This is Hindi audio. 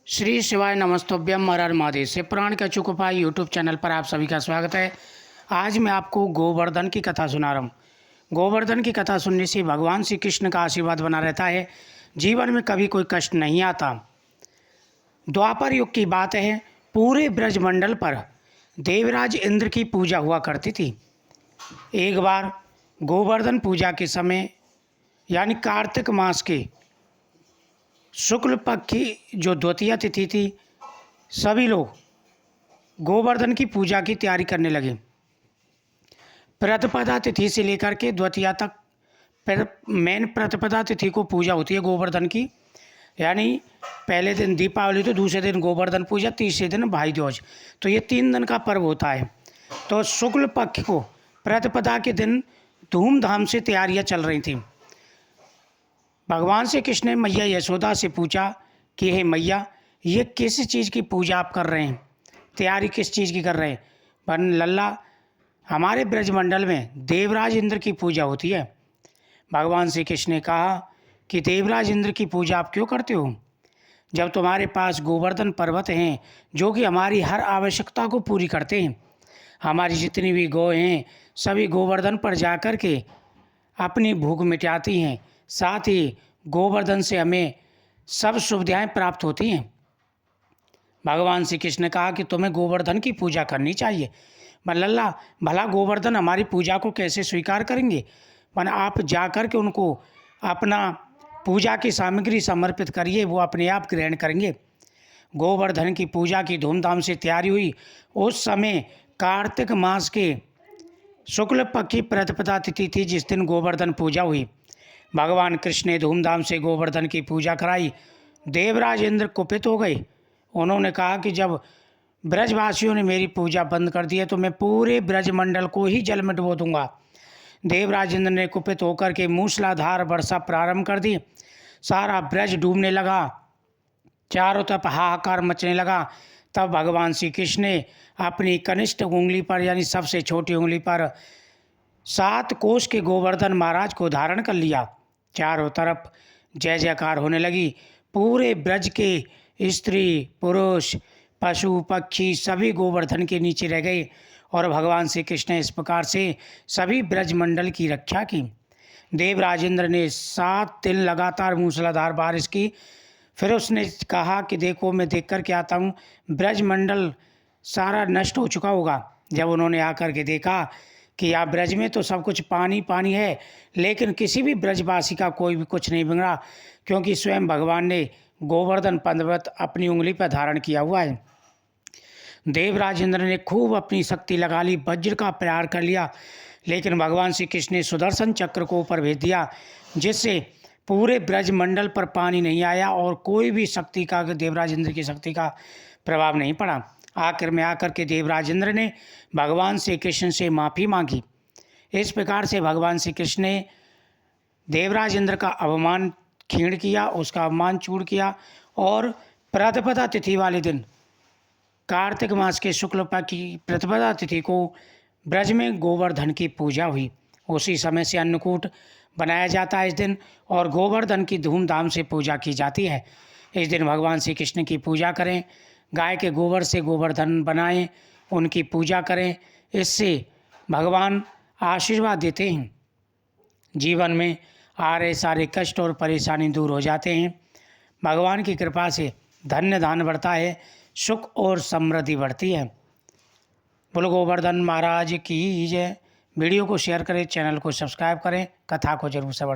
श्री शिवाय नमस्तुभ्यम हर हर महादेव। से पुराण के अचूक उपाय यूट्यूब चैनल पर आप सभी का स्वागत है। आज मैं आपको गोवर्धन की कथा सुना रहा हूँ। गोवर्धन की कथा सुनने से भगवान श्री कृष्ण का आशीर्वाद बना रहता है, जीवन में कभी कोई कष्ट नहीं आता। द्वापर युग की बात है, पूरे ब्रजमंडल पर देवराज इंद्र की पूजा हुआ करती थी। एक बार गोवर्धन पूजा के समय यानी कार्तिक मास के शुक्ल पक्ष की जो द्वितीया तिथि थी, सभी लोग गोवर्धन की पूजा की तैयारी करने लगे। प्रतिपदा तिथि से लेकर के द्वितीया तक मेन प्रतिपदा तिथि को पूजा होती है गोवर्धन की, यानी पहले दिन दीपावली तो दूसरे दिन गोवर्धन पूजा, तीसरे दिन भाई दूज। तो ये 3 दिन का पर्व होता है। तो शुक्ल पक्ष को प्रतिपदा के दिन धूमधाम से तैयारियां चल रही थीं। भगवान श्री कृष्ण ने मैया यशोदा से पूछा कि हे मैया, ये किस चीज़ की पूजा आप कर रहे हैं, तैयारी किस चीज़ की कर रहे हैं? पर लल्ला, हमारे ब्रजमंडल में देवराज इंद्र की पूजा होती है। भगवान श्री कृष्ण ने कहा कि देवराज इंद्र की पूजा आप क्यों करते हो, जब तुम्हारे पास गोवर्धन पर्वत हैं जो कि हमारी हर आवश्यकता को पूरी करते हैं। हमारी जितनी भी गौ हैं सभी गोवर्धन पर जाकर के अपनी भूख मिटाती हैं, साथ ही गोवर्धन से हमें सब सुविधाएं प्राप्त होती हैं। भगवान श्री कृष्ण ने कहा कि तुम्हें गोवर्धन की पूजा करनी चाहिए। पर लल्ला, भला गोवर्धन हमारी पूजा को कैसे स्वीकार करेंगे? पर आप जाकर के उनको अपना पूजा की सामग्री समर्पित करिए, वो अपने आप ग्रहण करेंगे। गोवर्धन की पूजा की धूमधाम से तैयारी हुई। उस समय कार्तिक मास के शुक्ल पक्ष की प्रतिपदा तिथि थी, जिस दिन गोवर्धन पूजा हुई। भगवान कृष्ण ने धूमधाम से गोवर्धन की पूजा कराई। देवराज इंद्र कुपित हो गए। उन्होंने कहा कि जब ब्रजवासियों ने मेरी पूजा बंद कर दी है तो मैं पूरे ब्रजमंडल को ही जल में डुबो दूंगा। देवराज इंद्र ने कुपित होकर के मूसलाधार वर्षा प्रारंभ कर दी। सारा ब्रज डूबने लगा, चारों तरफ हाहाकार मचने लगा। तब भगवान श्री कृष्ण ने अपनी कनिष्ठ उंगली पर यानी सबसे छोटी उंगली पर 7 कोस के गोवर्धन महाराज को धारण कर लिया। चारों तरफ जय जयकार होने लगी। पूरे ब्रज के स्त्री पुरुष पशु पक्षी सभी गोवर्धन के नीचे रह गए और भगवान श्री कृष्ण ने इस प्रकार से सभी ब्रजमंडल की रक्षा की। देवराज इंद्र ने 7 दिन लगातार मूसलाधार बारिश की। फिर उसने कहा कि देखो, मैं देख कर के आता हूँ, ब्रजमंडल सारा नष्ट हो चुका होगा। जब उन्होंने आकर के देखा कि यहाँ ब्रज में तो सब कुछ पानी पानी है, लेकिन किसी भी ब्रजवासी का कोई भी कुछ नहीं बिगड़ा, क्योंकि स्वयं भगवान ने गोवर्धन पर्वत अपनी उंगली पर धारण किया हुआ है। देवराज इंद्र ने खूब अपनी शक्ति लगा ली, वज्र का प्रहार कर लिया, लेकिन भगवान श्री कृष्ण ने सुदर्शन चक्र को ऊपर भेज दिया, जिससे पूरे ब्रजमंडल पर पानी नहीं आया और कोई भी शक्ति का, देवराज इंद्र की शक्ति का प्रभाव नहीं पड़ा। आखिर में आकर के देवराज इंद्र ने भगवान श्री कृष्ण से माफ़ी मांगी। इस प्रकार से भगवान श्री कृष्ण ने देवराज इंद्र का अवमान क्षीण किया, उसका अवमान चूर किया और प्रतिपदा तिथि वाले दिन, कार्तिक मास के शुक्ल पक्ष की प्रतिपदा तिथि को ब्रज में गोवर्धन की पूजा हुई। उसी समय से अन्नकूट बनाया जाता है इस दिन, और गोवर्धन की धूमधाम से पूजा की जाती है। इस दिन भगवान श्री कृष्ण की पूजा करें, गाय के गोबर से गोवर्धन बनाएं, उनकी पूजा करें। इससे भगवान आशीर्वाद देते हैं, जीवन में आ रहे सारे कष्ट और परेशानी दूर हो जाते हैं। भगवान की कृपा से धन्य धान्य बढ़ता है, सुख और समृद्धि बढ़ती है। बोलो गोवर्धन महाराज की जय। वीडियो को शेयर करें, चैनल को सब्सक्राइब करें, कथा को जरूर श्रवण करें।